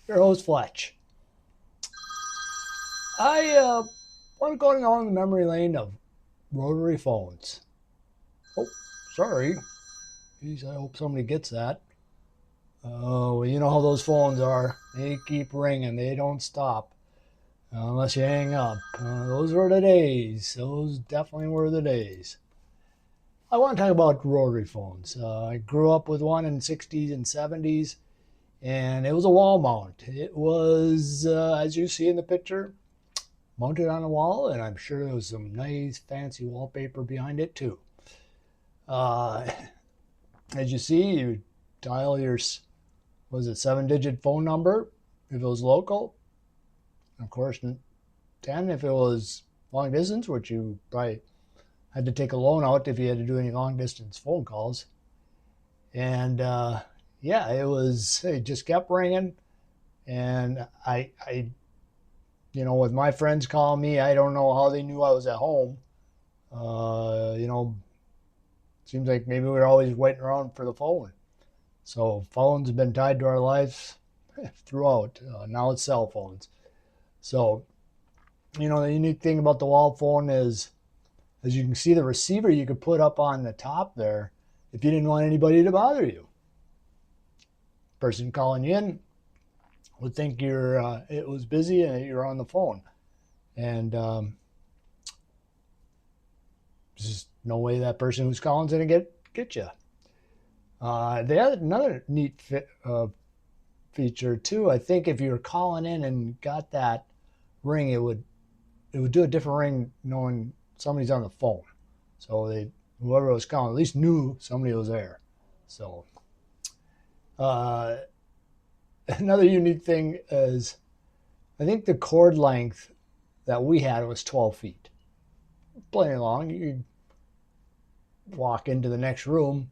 your host Fletch. I want to go down the memory lane of rotary phones. Oh, sorry. Jeez, I hope somebody gets that. Oh, well, you know how those phones are. They keep ringing. They don't stop unless you hang up. Those were the days. Those definitely were the days. I want to talk about rotary phones. I grew up with one in the 60s and 70s, and it was a wall mount. It was, as you see in the picture, mounted on the wall, and I'm sure there was some nice fancy wallpaper behind it too. Uh, as you see, you dial your was it 7-digit phone number if it was local. Of course, 10 if it was long distance, which you probably had to take a loan out if you had to do any long distance phone calls. And yeah, it just kept ringing. And with my friends calling me, I don't know how they knew I was at home. Uh, you know, Seems like maybe we're always waiting around for the phone. So phones have been tied to our lives throughout. Now it's cell phones. So, the unique thing about the wall phone is, as you can see, the receiver you could put up on the top there if you didn't want anybody to bother you. Person calling you in would think it was busy and you're on the phone. And there's just no way that person who's calling is going to get you. They had another neat feature too. I think if you were calling in and got that ring, it would do a different ring knowing somebody's on the phone. So whoever was calling at least knew somebody was there. So uh, another unique thing is I think the cord length that we had was 12 feet. Plenty long. You could walk into the next room.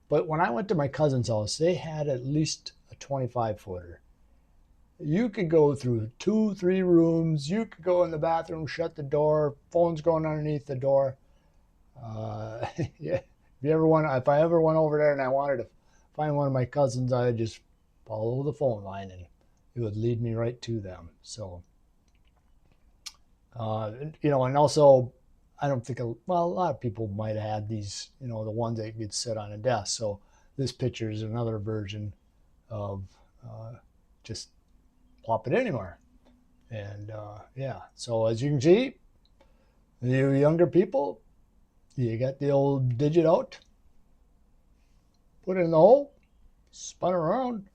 But when I went to my cousin's house, they had at least a 25 footer. You could go through 2, 3 rooms. You could go in the bathroom, shut the door, phone's going underneath the door. Yeah, if I ever went over there and I wanted to find one of my cousins, I would just follow the phone line and it would lead me right to them. So, and also, I don't think, well, a lot of people might have had these, the ones that you could sit on a desk. So this picture is another version of just plop it anywhere. And yeah, so as you can see, you younger people, you got the old digit out, put it in the hole, spun around,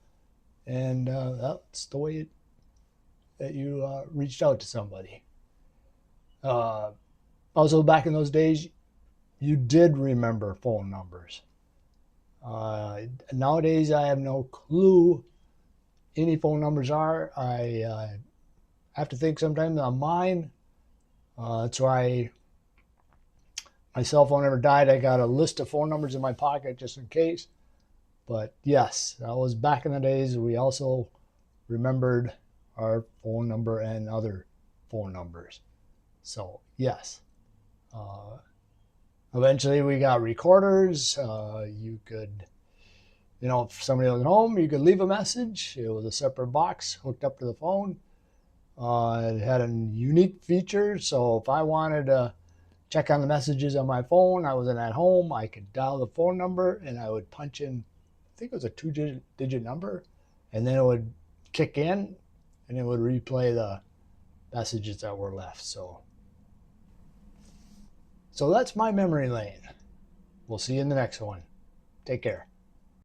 and that's the way that you reached out to somebody. Uh, Also, back in those days, you did remember phone numbers. Nowadays, I have no clue any phone numbers are. I have to think sometimes on mine. That's why my cell phone ever died. I got a list of phone numbers in my pocket just in case. But yes, that was back in the days. We also remembered our phone number and other phone numbers. So yes, uh, eventually we got recorders. You could, if somebody was at home, you could leave a message. It was a separate box hooked up to the phone. It had a unique feature. So if I wanted to check on the messages on my phone, I wasn't at home, I could dial the phone number and I would punch in, I think it was a 2-digit number, and then it would kick in and it would replay the messages that were left. So that's my memory lane. We'll see you in the next one. Take care.